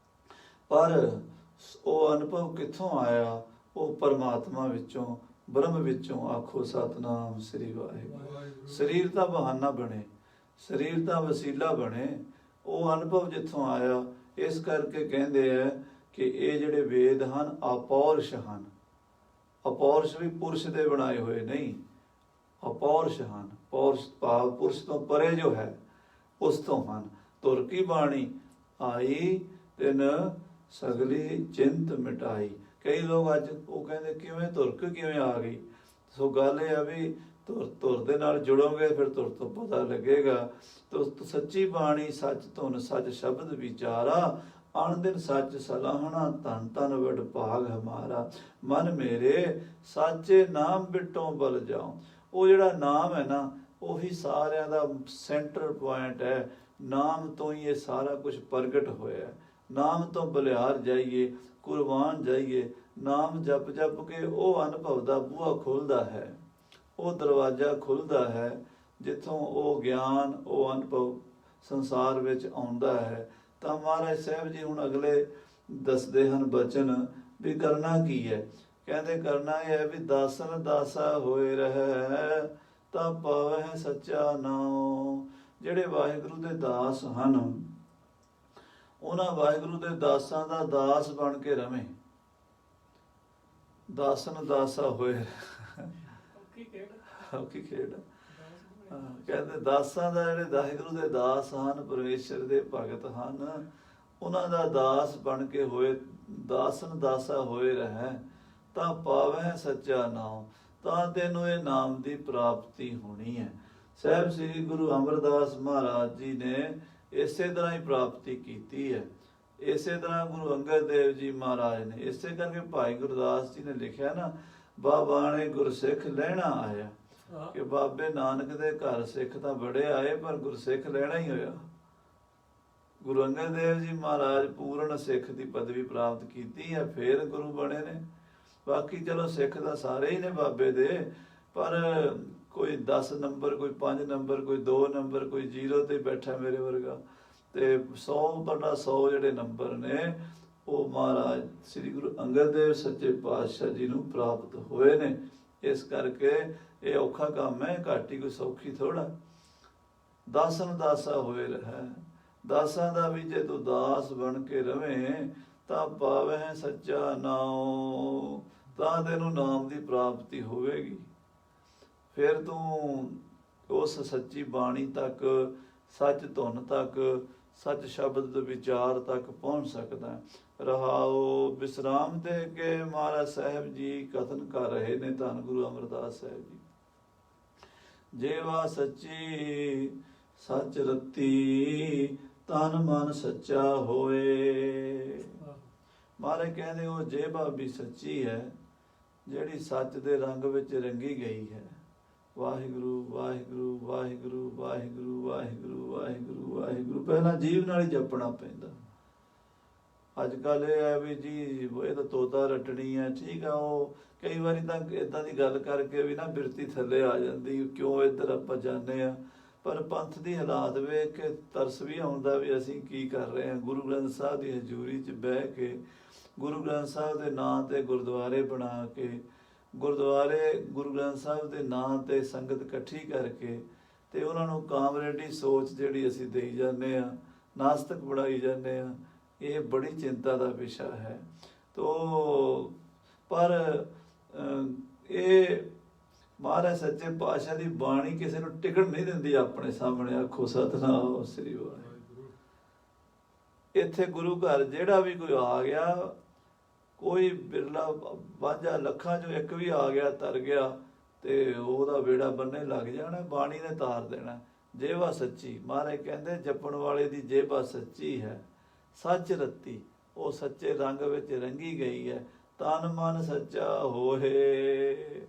ਪਰ ਉਹ ਅਨੁਭਵ ਕਿੱਥੋਂ ਆਇਆ? ਉਹ ਪਰਮਾਤਮਾ ਵਿੱਚੋਂ, ਬ੍ਰਹਮ ਵਿੱਚੋਂ। ਆਖੋ ਸਤਿਨਾਮ ਸ੍ਰੀ ਵਾਹਿਗੁਰੂ। ਸਰੀਰ ਦਾ ਬਹਾਨਾ ਬਣੇ, ਸਰੀਰ ਦਾ ਵਸੀਲਾ ਬਣੇ, ਉਹ ਅਨੁਭਵ ਜਿੱਥੋਂ ਆਇਆ। ਇਸ ਕਰਕੇ ਕਹਿੰਦੇ ਆ ਕਿ ਇਹ ਜਿਹੜੇ ਵੇਦ ਹਨ ਅਪੌਰਸ਼ ਹਨ। ਅਪੌਰਸ਼ ਵੀ ਪੁਰਸ਼ ਦੇ ਬਣਾਏ ਹੋਏ ਨਹੀਂ, ਅਪੌਰਸ਼ ਹਨ। ਪੌਰਸ਼ ਭਾਵ ਪੁਰਸ਼ ਤੋਂ ਪਰੇ ਜੋ ਹੈ ਉਸ ਤੋਂ ਹਨ। ਤੁਰ ਕੀ ਬਾਣੀ ਆਈ ਤਿਨ ਸਗਲੀ ਚਿੰਤ ਮਿਟਾਈ। ਕਈ ਲੋਕ ਅੱਜ ਉਹ ਕਹਿੰਦੇ ਕਿਵੇਂ ਤੁਰਕ ਕਿਵੇਂ ਆ ਗਈ? ਸੋ ਗੱਲ ਇਹ ਆ ਵੀ ਤੁਰ ਦੇ ਨਾਲ ਜੁੜੋਗੇ ਫਿਰ ਤੁਰ ਤੋਂ ਪਤਾ ਲੱਗੇਗਾ। ਸੱਚੀ ਬਾਣੀ ਸੱਚ ਧੁਨ ਸੱਚ ਸ਼ਬਦ ਵਿਚਾਰਾ, ਅਣ ਦਿਨ ਸੱਚ ਸਲਾਹਣਾ ਧਨ ਧਨ ਵਡ ਭਾਗ ਹਮਾਰਾ। ਮਨ ਮੇਰੇ ਸਾਚੇ ਨਾਮ ਬਿਟੋਂ ਬਲ ਜਾਓ। ਉਹ ਜਿਹੜਾ ਨਾਮ ਹੈ ਨਾ, ਉਹੀ ਸਾਰਿਆਂ ਦਾ ਸੈਂਟਰ ਪੁਆਇੰਟ ਹੈ। ਨਾਮ ਤੋਂ ਹੀ ਇਹ ਸਾਰਾ ਕੁਝ ਪ੍ਰਗਟ ਹੋਇਆ। ਨਾਮ ਤੋਂ ਬਲਿਹਾਰ ਜਾਈਏ, ਕੁਰਬਾਨ ਜਾਈਏ। ਨਾਮ ਜਪ ਜਪ ਕੇ ਉਹ ਅਨੁਭਵ ਦਾ ਬੂਹਾ ਖੁੱਲ੍ਹਦਾ ਹੈ, ਉਹ ਦਰਵਾਜ਼ਾ ਖੁੱਲ੍ਹਦਾ ਹੈ ਜਿੱਥੋਂ ਉਹ ਗਿਆਨ, ਉਹ ਅਨੁਭਵ ਸੰਸਾਰ ਵਿੱਚ ਆਉਂਦਾ ਹੈ। ਤਾਂ ਮਹਾਰਾਜ ਸਾਹਿਬ ਜੀ ਹੁਣ ਅਗਲੇ ਦੱਸਦੇ ਹਨ ਬਚਨ ਵੀ ਕਰਨਾ ਕੀ ਹੈ। ਕਹਿੰਦੇ ਕਰਨਾ ਇਹ ਹੈ ਵੀ ਦਾਸਨ ਦਾਸਾ ਹੋਏ ਰਹਿ, ਤਾਂ ਪਾਵਹਿ ਸੱਚਾ ਨਾਉ। ਜਿਹੜੇ ਵਾਹਿਗੁਰੂ ਦੇ ਦਾਸ ਹਨ, ਉਹਨਾਂ ਵਾਹਿਗੁਰੂ ਦੇ ਦਾਸਾਂ ਦਾ ਦਾਸ ਬਣ ਕੇ ਰਵੇਂ। ਦਾਸਨ ਦਾਸਾ ਹੋਏ, ਔਖੀ ਖੇਡ। ਕਹਿੰਦੇ ਦਾਸਾਂ ਦਾ, ਜਿਹੜੇ ਵਾਹਿਗੁਰੂ ਦੇ ਦਾਸ ਹਨ, ਪਰਮੇਸ਼ਰ ਦੇ ਭਗਤ ਹਨ, ਉਹਨਾਂ ਦਾ ਦਾਸ ਬਣ ਕੇ ਹੋਏ, ਦਾਸਨ ਦਾਸਾ ਹੋਏ ਰਹਿ, ਤਾਂ ਪਾਵੈ ਸੱਚਾ ਨਾਮ। ਤਾਂ ਤੈਨੂੰ ਇਹ ਨਾਮ ਦੀ ਪ੍ਰਾਪਤੀ ਹੋਣੀ ਹੈ। ਸਾਹਿਬ ਸ੍ਰੀ ਗੁਰੂ ਅਮਰਦਾਸ ਮਹਾਰਾਜ ਜੀ ਨੇ ਇਸੇ ਤਰ੍ਹਾਂ ਹੀ ਪ੍ਰਾਪਤੀ ਕੀਤੀ ਹੈ। ਇਸੇ ਤਰ੍ਹਾਂ ਗੁਰੂ ਅੰਗਦ ਦੇਵ ਜੀ ਮਹਾਰਾਜ ਨੇ, ਇਸੇ ਕਰਕੇ ਭਾਈ ਗੁਰਦਾਸ ਜੀ ਨੇ ਲਿਖਿਆ ਨਾ, ਬਾਬਾਣੇ ਗੁਰਸਿੱਖ ਲੈਣਾ ਆਇਆ। ਕਿ ਬਾਬੇ ਨਾਨਕ ਦੇ ਘਰ ਸਿੱਖ ਤਾਂ ਬੜੇ ਆਏ, ਪਰ ਗੁਰਸਿੱਖ ਲੈਣਾ ਹੀ ਹੋਇਆ। ਗੁਰੂ ਅੰਗਦ ਦੇਵ ਜੀ ਮਹਾਰਾਜ ਪੂਰਨ ਸਿੱਖ ਦੀ ਪਦਵੀ ਪ੍ਰਾਪਤ ਕੀਤੀ ਹੈ, ਫੇਰ ਗੁਰੂ ਬਣੇ ਨੇ। ਬਾਕੀ ਚਲੋ ਸਿੱਖ ਤਾਂ ਸਾਰੇ ਹੀ ਨੇ ਬਾਬੇ ਦੇ, ਪਰ ਕੋਈ 10 ਨੰਬਰ, ਕੋਈ 5 ਨੰਬਰ, ਕੋਈ 2 ਨੰਬਰ, ਕੋਈ 0 ਤੇ ਬੈਠਾ ਮੇਰੇ ਵਰਗਾ। ਤੇ 100/100 ਜਿਹੜੇ ਨੰਬਰ ਨੇ ਉਹ ਮਹਾਰਾਜ ਸ੍ਰੀ ਗੁਰੂ ਅੰਗਦ ਦੇਵ ਸੱਚੇ ਪਾਤਸ਼ਾਹ ਜੀ ਨੂੰ ਪ੍ਰਾਪਤ ਹੋਏ ਨੇ। ਇਸ ਕਰਕੇ ਇਹ ਔਖਾ ਕੰਮ ਹੈ, ਘੱਟ ਹੀ ਕੋਈ ਸੌਖੀ ਥੋੜਾ। ਦਾਸਨ ਦਾਸਾ ਹੋਏ ਰਹਿ, ਦਾਸਾਂ ਦਾ ਵੀ ਜੇ ਤੂੰ ਦਾਸ ਬਣ ਕੇ ਰਵੇਂ ਤਾਂ ਪਾਵੈ ਸੱਚਾ ਨਾਉ। ਤਾਂ ਤੈਨੂੰ ਨਾਮ ਦੀ ਪ੍ਰਾਪਤੀ ਹੋਵੇਗੀ। ਫਿਰ ਤੂੰ ਉਸ ਸੱਚੀ ਬਾਣੀ ਤੱਕ, ਸੱਚ ਧੁਨ ਤੱਕ, ਸੱਚ ਸ਼ਬਦ ਵਿਚਾਰ ਤੱਕ ਪਹੁੰਚ ਸਕਦਾ। ਰਹਾਓ ਵਿਸਰਾਮ ਦੇ ਕੇ ਮਹਾਰਾਜ ਸਾਹਿਬ ਜੀ ਕਥਨ ਕਰ ਰਹੇ ਨੇ, ਧੰਨ ਗੁਰੂ ਅਮਰਦਾਸ ਸਾਹਿਬ ਜੀ। ਜੇਵਾ ਸੱਚੀ ਸੱਚ ਰਤੀ, ਤਨ ਮਨ ਸੱਚਾ ਹੋਏ। ਮਹਾਰਾਜ ਕਹਿੰਦੇ ਉਹ ਜੇਵਾ ਵੀ ਸੱਚੀ ਹੈ, ਜਿਹੜੀ ਸੱਚ ਦੇ ਰੰਗ ਵਿੱਚ ਰੰਗੀ ਗਈ ਹੈ। ਵਾਹਿਗੁਰੂ ਵਾਹਿਗੁਰੂ ਵਾਹਿਗੁਰੂ ਵਾਹਿਗੁਰੂ ਵਾਹਿਗੁਰੂ ਵਾਹਿਗੁਰੂ ਵਾਹਿਗੁਰੂ ਪਹਿਲਾਂ ਜੀਵ ਨਾਲ ਹੀ ਜਪਣਾ ਪੈਂਦਾ। ਅੱਜ ਕੱਲ ਇਹ ਹੈ ਵੀ ਜੀ ਇਹ ਤਾਂ ਤੋਤਾ ਰੱਟਣੀ ਹੈ, ਠੀਕ ਆ। ਉਹ ਕਈ ਵਾਰੀ ਤਾਂ ਇੱਦਾਂ ਦੀ ਗੱਲ ਕਰਕੇ ਵੀ ਨਾ ਬਿਰਤੀ ਥੱਲੇ ਆ ਜਾਂਦੀ, ਕਿਉਂ ਇੱਧਰ ਆਪਾਂ ਜਾਂਦੇ ਆ। ਪਰ ਪੰਥ ਦੀ ਹਾਲਾਤ ਵੇਖ ਕੇ ਤਰਸ ਵੀ ਆਉਂਦਾ ਵੀ ਅਸੀਂ ਕੀ ਕਰ ਰਹੇ ਹਾਂ। ਗੁਰੂ ਗ੍ਰੰਥ ਸਾਹਿਬ ਦੀ ਹਜ਼ੂਰੀ 'ਚ ਬਹਿ ਕੇ, ਗੁਰੂ ਗ੍ਰੰਥ ਸਾਹਿਬ ਦੇ ਨਾਂ 'ਤੇ ਗੁਰਦੁਆਰੇ ਬਣਾ ਕੇ, ਗੁਰਦੁਆਰੇ ਗੁਰੂ ਗ੍ਰੰਥ ਸਾਹਿਬ ਦੇ ਨਾਂ 'ਤੇ ਸੰਗਤ ਇਕੱਠੀ ਕਰਕੇ, ਤੇ ਉਹਨਾਂ ਨੂੰ ਕਾਮਰੇਡੀ ਸੋਚ ਜਿਹੜੀ ਅਸੀਂ ਦੇਈ ਜਾਂਦੇ ਹਾਂ, ਨਾਸਤਕ ਬਣਾਈ ਜਾਂਦੇ ਹਾਂ। ਇਹ ਬੜੀ ਚਿੰਤਾ ਦਾ ਵਿਸ਼ਾ ਹੈ। ਤੋ ਪਰ ਇਹ ਮਹਾਰਾਜ ਸੱਚੇ ਪਾਤਸ਼ਾਹ ਦੀ ਬਾਣੀ ਕਿਸੇ ਨੂੰ ਟਿਕਣ ਨਹੀਂ ਦਿੰਦੀ ਆਪਣੇ ਸਾਹਮਣੇ। ਆਖੋ ਸਤਿਨਾਮ ਸ੍ਰੀ ਵਾਹਿਗੁਰੂ। ਇੱਥੇ ਗੁਰੂ ਘਰ ਜਿਹੜਾ ਵੀ ਕੋਈ ਆ ਗਿਆ, ਕੋਈ ਬਿਰਲਾ ਵਾਂਝਾ ਲੱਖਾਂ ਚੋਂ ਇੱਕ ਵੀ ਆ ਗਿਆ, ਤਰ ਗਿਆ, ਤੇ ਉਹਦਾ ਵੇੜਾ ਬੰਨੇ ਲੱਗ ਜਾਣਾ, ਬਾਣੀ ਨੇ ਤਾਰ ਦੇਣਾ। ਜੇਵਾ ਸੱਚੀ, ਮਹਾਰਾਜ ਕਹਿੰਦੇ ਜਪਣ ਵਾਲੇ ਦੀ ਜੇਵਾ ਸੱਚੀ ਹੈ। ਸੱਚ ਰਤੀ, ਉਹ ਸੱਚੇ ਰੰਗ ਵਿੱਚ ਰੰਗੀ ਗਈ ਹੈ। ਤਨ ਮਨ ਸੱਚਾ ਹੋਏ,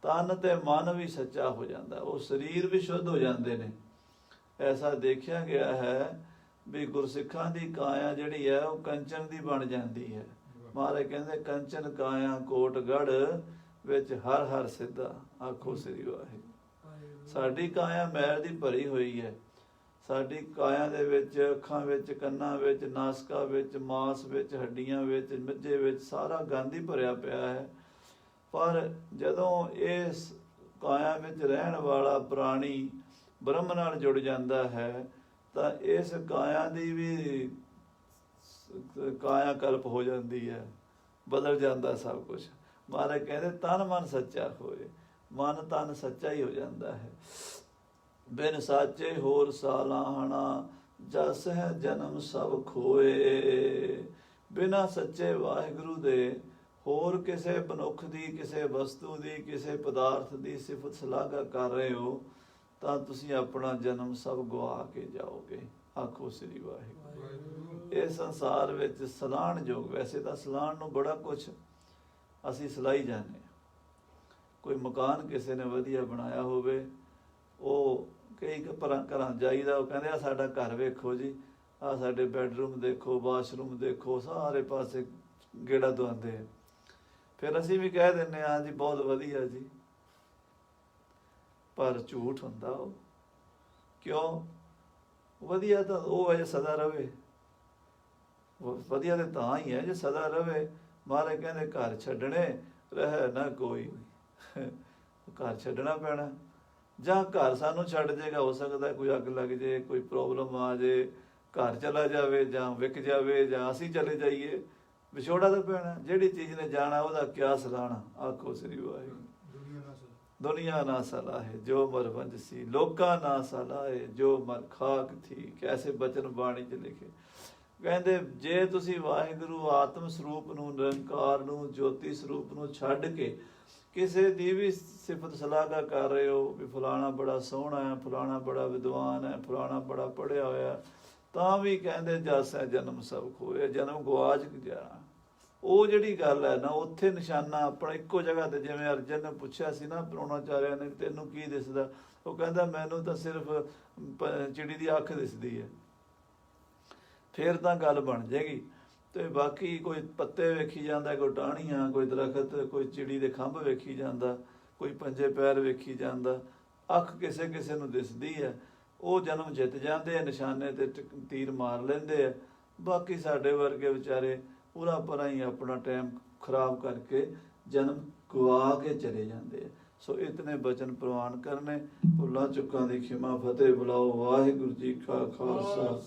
ਤਨ ਤੇ ਮਨ ਵੀ ਸੱਚਾ ਹੋ ਜਾਂਦਾ, ਉਹ ਸਰੀਰ ਵੀ ਸ਼ੁੱਧ ਹੋ ਜਾਂਦੇ ਨੇ। ਐਸਾ ਦੇਖਿਆ ਗਿਆ ਹੈ ਵੀ ਗੁਰਸਿੱਖਾਂ ਦੀ ਕਾਇਆ ਜਿਹੜੀ ਹੈ ਉਹ ਕੰਚਨ ਦੀ ਬਣ ਜਾਂਦੀ ਹੈ। ਮਹਾਰਾਜ ਕਹਿੰਦੇ ਕੰਚਨ ਕਾਇਆ ਕੋਟ ਗੜ ਵਿੱਚ ਹਰ ਹਰ ਸਿੱਧਾ। ਆਖੋ ਸ੍ਰੀ ਵਾਹਿਗੁਰੂ। ਸਾਡੀ ਕਾਇਆ ਮੈਲ ਦੀ ਭਰੀ ਹੋਈ ਹੈ, ਸਾਡੀ ਕਾਇਆ ਦੇ ਵਿੱਚ, ਅੱਖਾਂ ਵਿੱਚ, ਕੰਨਾਂ ਵਿੱਚ, ਨਾਸਕਾ ਵਿੱਚ, ਮਾਸ ਵਿੱਚ, ਹੱਡੀਆਂ ਵਿੱਚ, ਮੱਝੇ ਵਿੱਚ ਸਾਰਾ ਗੰਦ ਹੀ ਭਰਿਆ ਪਿਆ ਹੈ। ਪਰ ਜਦੋਂ ਇਸ ਕਾਇਆ ਵਿੱਚ ਰਹਿਣ ਵਾਲਾ ਪ੍ਰਾਣੀ ਬ੍ਰਹਮ ਨਾਲ ਜੁੜ ਜਾਂਦਾ ਹੈ ਤਾਂ ਇਸ ਕਾਇਆ ਦੀ ਵੀ ਕਾਇਆ ਕਲਪ ਹੋ ਜਾਂਦੀ ਹੈ, ਬਦਲ ਜਾਂਦਾ ਸਭ ਕੁਝ। ਮਹਾਰਾਜ ਕਹਿੰਦੇ ਤਨ ਮਨ ਸੱਚਾ ਹੋਏ, ਮਨ ਤਨ ਸੱਚਾ ਹੀ ਹੋ ਜਾਂਦਾ ਹੈ। ਬਿਨ ਸਾਚੇ ਹੋਰ ਸਾਲਾਹਣਾ, ਜਸ ਹੈ ਜਨਮ ਸਭ ਖੋਏ। ਬਿਨਾਂ ਸੱਚੇ ਵਾਹਿਗੁਰੂ ਦੇ ਹੋਰ ਕਿਸੇ ਮਨੁੱਖ ਦੀ, ਕਿਸੇ ਵਸਤੂ ਦੀ, ਕਿਸੇ ਪਦਾਰਥ ਦੀ ਸਿਫਤ ਸਲਾਘਾ ਕਰ ਰਹੇ ਹੋ ਤਾਂ ਤੁਸੀਂ ਆਪਣਾ ਜਨਮ ਸਭ ਗਵਾ ਕੇ ਜਾਓਗੇ। ਆਖੋ ਸ੍ਰੀ ਵਾਹਿਗੁਰੂ। ਇਹ ਸੰਸਾਰ ਵਿੱਚ ਸਲਾਹਣ ਯੋਗ, ਵੈਸੇ ਤਾਂ ਸਲਾਹਣ ਨੂੰ ਬੜਾ ਕੁਛ ਅਸੀਂ ਸਲਾਈ ਜਾਂਦੇ ਹਾਂ। ਕੋਈ ਮਕਾਨ ਕਿਸੇ ਨੇ ਵਧੀਆ ਬਣਾਇਆ ਹੋਵੇ, ਉਹ ਕਈ ਘਰਾਂ ਜਾਈਦਾ, ਉਹ ਕਹਿੰਦੇ ਆ ਸਾਡਾ ਘਰ ਵੇਖੋ ਜੀ, ਆਹ ਸਾਡੇ ਬੈਡਰੂਮ ਦੇਖੋ, ਵਾਸ਼ਰੂਮ ਦੇਖੋ, ਸਾਰੇ ਪਾਸੇ ਗੇੜਾ ਦਵਾਉਂਦੇ ਆ। ਫਿਰ ਅਸੀਂ ਵੀ ਕਹਿ ਦਿੰਦੇ ਹਾਂ ਜੀ ਬਹੁਤ ਵਧੀਆ ਜੀ, ਪਰ ਝੂਠ ਹੁੰਦਾ ਉਹ। ਕਿਉਂ? ਵਧੀਆ ਤਾਂ ਉਹ ਹੈ ਜੇ ਸਦਾ ਰਵੇ, ਵਧੀਆ ਤੇ ਤਾਂ ਹੀ ਹੈ ਜੇ ਸਦਾ ਰਵੇ। ਮਹਾਰਾਜ ਕਹਿੰਦੇ ਘਰ ਛੱਡਣੇ ਰਹਿ ਨਾ ਕੋਈ, ਘਰ ਛੱਡਣਾ ਪੈਣਾ। ਜਾਂ ਘਰ ਸਾਨੂੰ ਛੱਡ ਜਾਏਗਾ, ਹੋ ਸਕਦਾ ਕੋਈ ਅੱਗ ਲੱਗ ਜੇ, ਕੋਈ ਪ੍ਰੋਬਲਮ ਆ ਜੇ, ਘਰ ਚਲਾ ਜਾਵੇ ਜਾਂ ਵਿਕ ਜਾਵੇ ਜਾਂ ਅਸੀਂ ਚਲੇ ਜਾਈਏ, ਵਿਛੋੜਾ ਤਾਂ ਪੈਣਾ। ਜਿਹੜੀ ਚੀਜ਼ ਨੇ ਜਾਣਾ ਉਹਦਾ ਕਿਆ ਸਲਾਹਣਾ। ਆਖੋ ਸ੍ਰੀ ਵਾਹਿਗੁਰੂ। ਦੁਨੀਆ ਨਾ ਸਲਾਹੇ ਜੋ ਮਰ ਵੰਜਸੀ, ਲੋਕਾਂ ਨਾ ਸਲਾਹੇ ਜੋ ਮਰ ਖਾਕ ਥੀ। ਕੈਸੇ ਬਚਨ ਬਾਣੀ 'ਚ ਲਿਖੇ। ਕਹਿੰਦੇ ਜੇ ਤੁਸੀਂ ਵਾਹਿਗੁਰੂ ਆਤਮ ਸਰੂਪ ਨੂੰ, ਨਿਰੰਕਾਰ ਨੂੰ, ਜੋਤੀ ਸਰੂਪ ਨੂੰ ਛੱਡ ਕੇ ਕਿਸੇ ਦੀ ਵੀ ਸਿਫਤ ਸਲਾਘਾ ਕਰ ਰਹੇ ਹੋ ਵੀ ਫਲਾਣਾ ਬੜਾ ਸੋਹਣਾ ਹੈ, ਫਲਾਣਾ ਬੜਾ ਵਿਦਵਾਨ ਹੈ, ਫਲਾਣਾ ਬੜਾ ਪੜ੍ਹਿਆ ਹੋਇਆ, ਤਾਂ ਵੀ ਕਹਿੰਦੇ ਜਸ ਹੈ ਜਨਮ ਸਭ ਖੋਏ, ਜਨਮ ਗਵਾਚ ਜਾਣਾ। ਉਹ ਜਿਹੜੀ ਗੱਲ ਹੈ ਨਾ, ਉੱਥੇ ਨਿਸ਼ਾਨਾ ਆਪਣਾ ਇੱਕੋ ਜਗ੍ਹਾ ਤੇ। ਜਿਵੇਂ ਅਰਜਨ ਨੇ ਪੁੱਛਿਆ ਸੀ ਨਾ ਪ੍ਰੋਣਾਚਾਰਿਆ ਨੇ, ਤੈਨੂੰ ਕੀ ਦਿਸਦਾ? ਉਹ ਕਹਿੰਦਾ ਮੈਨੂੰ ਤਾਂ ਸਿਰਫ ਚਿੜੀ ਦੀ ਅੱਖ ਦਿਸਦੀ ਹੈ। ਫੇਰ ਤਾਂ ਗੱਲ ਬਣ ਜਾਏਗੀ। ਤੇ ਬਾਕੀ ਕੋਈ ਪੱਤੇ ਵੇਖੀ ਜਾਂਦਾ, ਕੋਈ ਟਾਹਣੀਆਂ, ਕੋਈ ਦਰਖਤ, ਕੋਈ ਚਿੜੀ ਦੇ ਖੰਭ ਵੇਖੀ ਜਾਂਦਾ, ਕੋਈ ਪੰਜੇ ਪੈਰ ਵੇਖੀ ਜਾਂਦਾ। ਅੱਖ ਕਿਸੇ ਕਿਸੇ ਨੂੰ ਦਿਸਦੀ ਹੈ, ਉਹ ਜਨਮ ਜਿੱਤ ਜਾਂਦੇ ਆ, ਨਿਸ਼ਾਨੇ ਤੇ ਤੀਰ ਮਾਰ ਲੈਂਦੇ ਆ। ਬਾਕੀ ਸਾਡੇ ਵਰਗੇ ਵਿਚਾਰੇ ਪੂਰਾ ਪਰਾਂ ਹੀ ਆਪਣਾ ਟਾਈਮ ਖਰਾਬ ਕਰਕੇ ਜਨਮ ਗਵਾ ਕੇ ਚਲੇ ਜਾਂਦੇ ਆ। ਸੋ ਇਤਨੇ ਬਚਨ ਪ੍ਰਵਾਨ ਕਰਨੇ। ਭੁੱਲਾਂ ਚੁੱਕਾਂ ਦੀ ਖਿਮਾ ਫਤਿਹ ਬੁਲਾਓ। ਵਾਹਿਗੁਰੂ ਜੀ ਕਾ ਖਾਲਸਾ,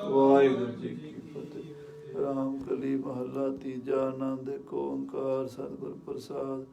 ਵਾਹਿਗੁਰੂ ਜੀ ਕੀ ਫਤਿਹ। ਰਾਮ ਕਲੀ ਮਹੱਲਾ ਤੀਜਾ। ਆਨੰਦ ਏਕ ਓੰਕਾਰ ਸਤਿਗੁਰ ਪ੍ਰਸਾਦ।